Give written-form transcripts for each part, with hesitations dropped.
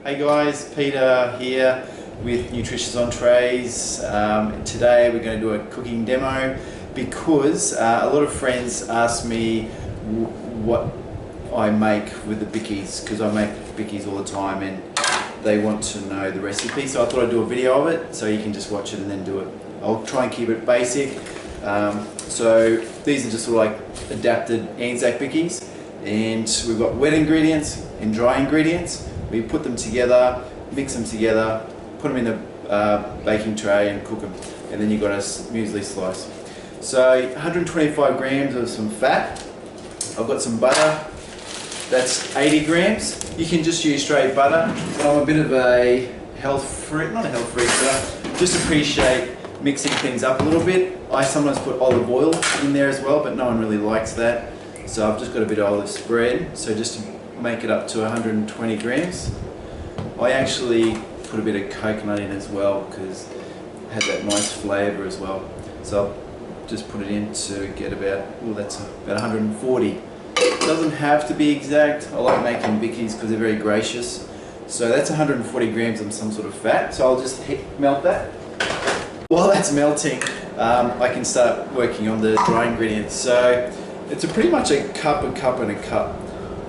Hey guys, Peter here with Nutritious Entrees. Today we're going to do a cooking demo because a lot of friends ask me what I make with the bickies, because I make bickies all the time and they want to know the recipe. So I thought I'd do a video of it so you can just watch it and then do it. I'll try and keep it basic. So these are just sort of like adapted Anzac bickies, and we've got wet ingredients and dry ingredients. We put them together, mix them together, put them in a baking tray and cook them, and then you've got a muesli slice. So 125 grams of some fat. I've got some butter, that's 80 grams. You can just use straight butter. I'm a bit of a health freak, not a health freak, but I just appreciate mixing things up a little bit. I sometimes put olive oil in there as well, but no one really likes that. So I've just got a bit of olive spread, so just to make it up to 120 grams. I actually put a bit of coconut in as well because it has that nice flavour as well. So I'll just put it in to get about, oh, that's about 140. It doesn't have to be exact. I like making bickies because they're very gracious. So that's 140 grams of some sort of fat. So I'll just melt that. While that's melting, I can start working on the dry ingredients. So it's pretty much a cup, and a cup,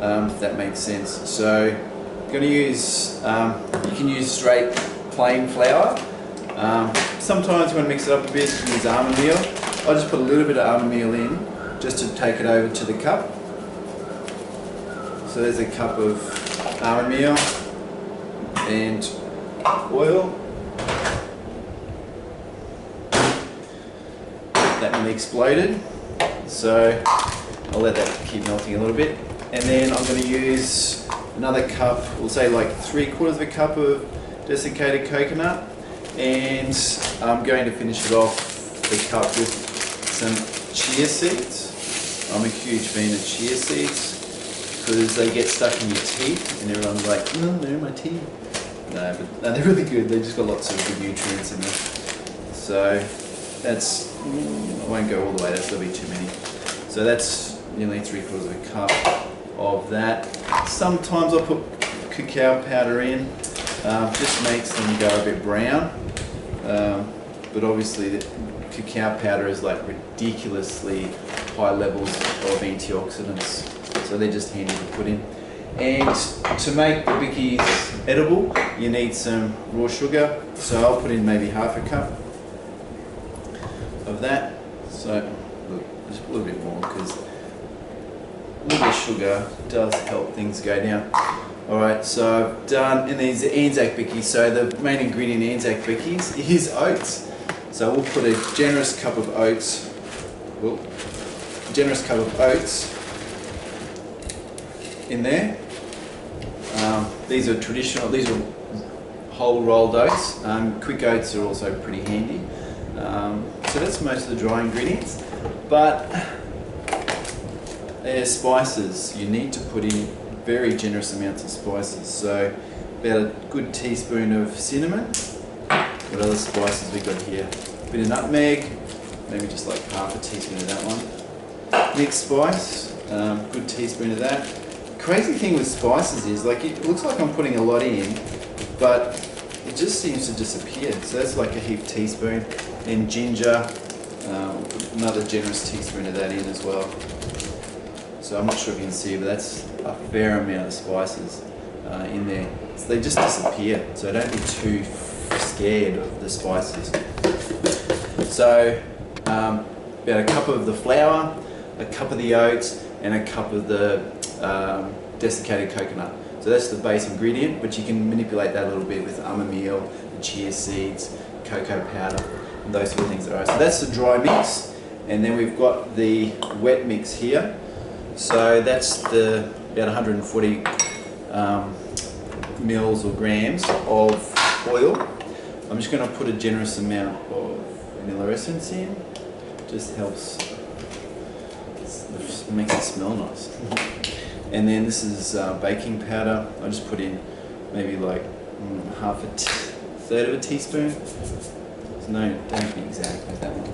if that makes sense. So I'm going to use, you can use straight plain flour. Sometimes when I mix it up a bit, you can use almond meal. I'll just put a little bit of almond meal in just to take it over to the cup. So there's a cup of almond meal and oil. That nearly exploded, so I'll let that keep melting a little bit, and then I'm going to use another cup, we'll say like 3/4 of a cup of desiccated coconut, and I'm going to finish it off the cup with some chia seeds. I'm a huge fan of chia seeds because they get stuck in your teeth and everyone's like, no, they're in my teeth. No, but no, they're really good. They've just got lots of good nutrients in them. So that's, I won't go all the way, that's going to be too many. So that's nearly 3/4 of a cup of that. Sometimes I'll put cacao powder in, just makes them go a bit brown. But obviously the cacao powder is like ridiculously high levels of antioxidants. So they're just handy to put in. And to make the bickies edible, you need some raw sugar. So I'll put in maybe half a cup of that. So look, just a little bit more because a little bit of sugar does help things go down. Alright, so I've done, and these are Anzac bickies, so the main ingredient in Anzac bickies is oats. So we'll put a generous cup of oats, in there. These are traditional, these are whole rolled oats. Quick oats are also pretty handy. So that's most of the dry ingredients, but spices, you need to put in very generous amounts of spices. So about a good teaspoon of cinnamon. What other spices we got here? A bit of nutmeg, maybe just like half a teaspoon of that one. Mixed spice, good teaspoon of that. Crazy thing with spices is, like, it looks like I'm putting a lot in, but it just seems to disappear. So that's like a heaped teaspoon. And ginger, another generous teaspoon of that in as well. So I'm not sure if you can see, but that's a fair amount of spices in there. So they just disappear, so don't be too scared of the spices. So about a cup of the flour, a cup of the oats, and a cup of the desiccated coconut. So that's the base ingredient, but you can manipulate that a little bit with almond meal, the chia seeds, cocoa powder, and those sort of things. Alright, so that's the dry mix, and then we've got the wet mix here. So that's the about 140 mils or grams of oil. I'm just going to put a generous amount of vanilla essence in. Just helps, it makes it smell nice. And then this is baking powder. I just put in maybe like half a third of a teaspoon. So no, don't be exact with that one.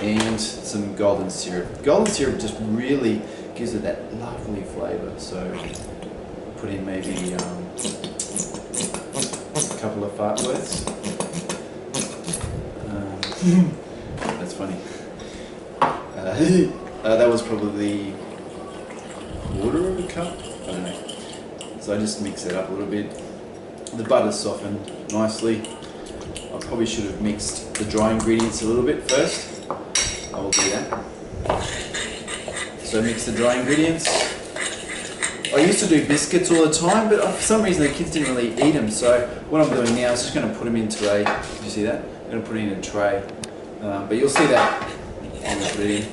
And some golden syrup. Golden syrup just really gives it that lovely flavour. So put in maybe couple of fart words. That's funny. That was probably quarter of a cup. I don't know. So I just mix it up a little bit. The butter's softened nicely. I probably should have mixed the dry ingredients a little bit first. I will do that. So mix the dry ingredients. I used to do biscuits all the time, but for some reason the kids didn't really eat them. So what I'm doing now is just going to put them into a. Did you see that? I'm going to put it in a tray. But you'll see that. I'm going to put it in.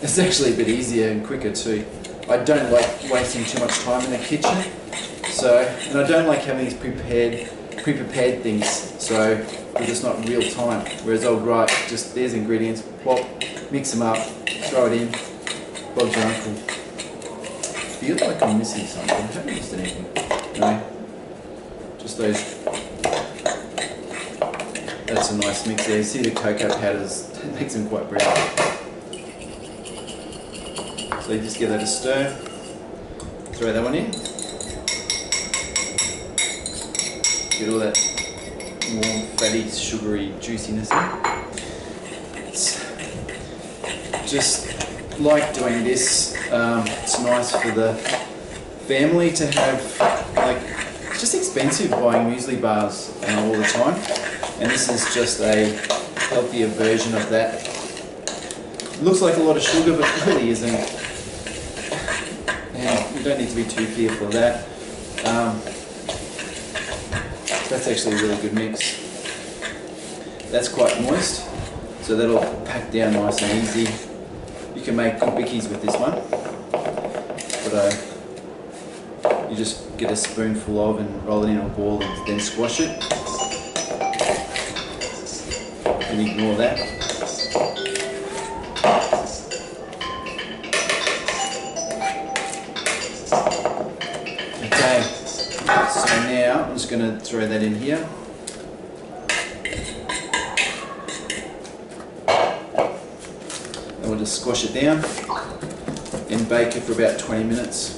It's actually a bit easier and quicker too. I don't like wasting too much time in the kitchen. And I don't like having these pre-prepared things. So because it's not real time. Whereas I'll write just there's ingredients, plop, mix them up, throw it in. Bob's your uncle. I feel like I'm missing something. I haven't missed anything. No. Just those. That's a nice mix there. You see the cocoa powders, it makes them quite brown. So you just give that a stir. Throw that one in. Get all that warm, fatty, sugary juiciness in. It's just like doing this. It's nice for the family to have, like, it's just expensive buying muesli bars all the time, and this is just a healthier version of that. It looks like a lot of sugar, but it really isn't, and you don't need to be too fearful of that. That's actually a really good mix. That's quite moist, so that'll pack down nice and easy. You can make good bickies with this one, but you just get a spoonful of and roll it in a ball and then squash it. And ignore that. Okay, so now I'm just going to throw that in here. And we'll just squash it down and bake it for about 20 minutes.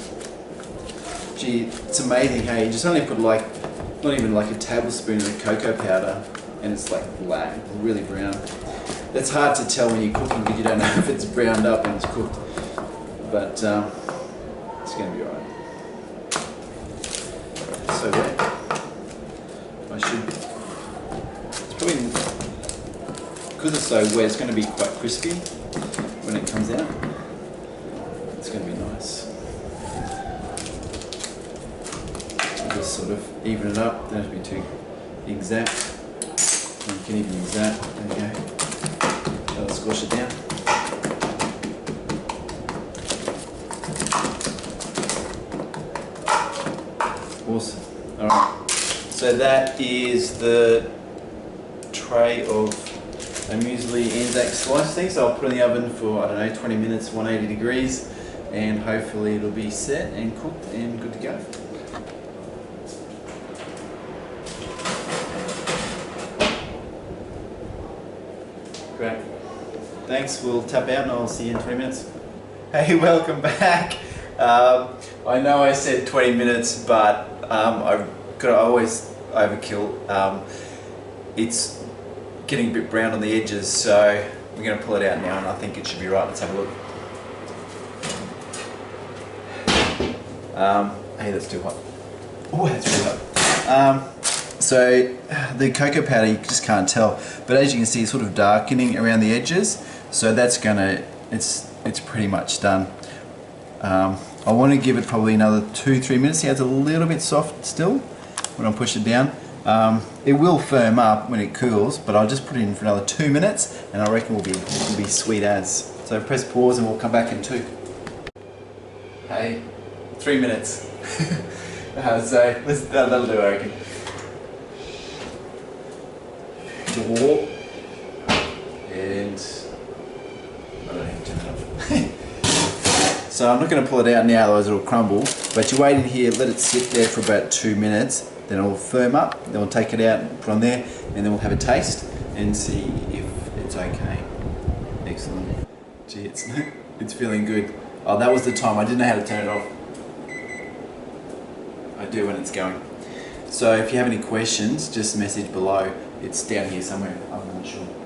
Gee, it's amazing how you just only put like, not even like a tablespoon of cocoa powder and it's like black, really brown. That's hard to tell when you're cooking because you don't know if it's browned up and it's cooked. But it's going to be alright. So wet. It's probably, because it's so wet, it's going to be quite crispy when it comes out. It's going to be nice. I'll just sort of even it up, don't have to be too exact. You can even use that, there you go. That'll squash it down. Awesome. Alright, so that is the tray of a muesli Anzac slice thing. So I'll put it in the oven for, I don't know, 20 minutes, 180 degrees, and hopefully it'll be set and cooked and good to go. Great. Thanks, we'll tap out and I'll see you in 20 minutes. Hey, welcome back. I know I said 20 minutes, but I always overkill. It's getting a bit brown on the edges, so we're going to pull it out now and I think it should be right. Let's have a look. Hey, that's too hot. Oh, that's really hot. So the cocoa powder, you just can't tell, but as you can see, it's sort of darkening around the edges. So that's gonna, it's pretty much done. I want to give it probably another 2-3 minutes. See, it's a little bit soft still when I push it down. It will firm up when it cools, but I'll just put it in for another 2 minutes, and I reckon it will be sweet as. So press pause, and we'll come back in 2. Hey, 3 minutes. So that'll do, I reckon. Door, and I don't have to turn it off. So I'm not going to pull it out now, otherwise it'll crumble. But you wait in here, let it sit there for about 2 minutes, then it'll firm up. Then we'll take it out and put on there, and then we'll have a taste and see if it's okay. Excellent. Gee, it's feeling good. Oh, that was the time. I didn't know how to turn it off. I do when it's going. So if you have any questions, just message below. It's down here somewhere, I'm not sure.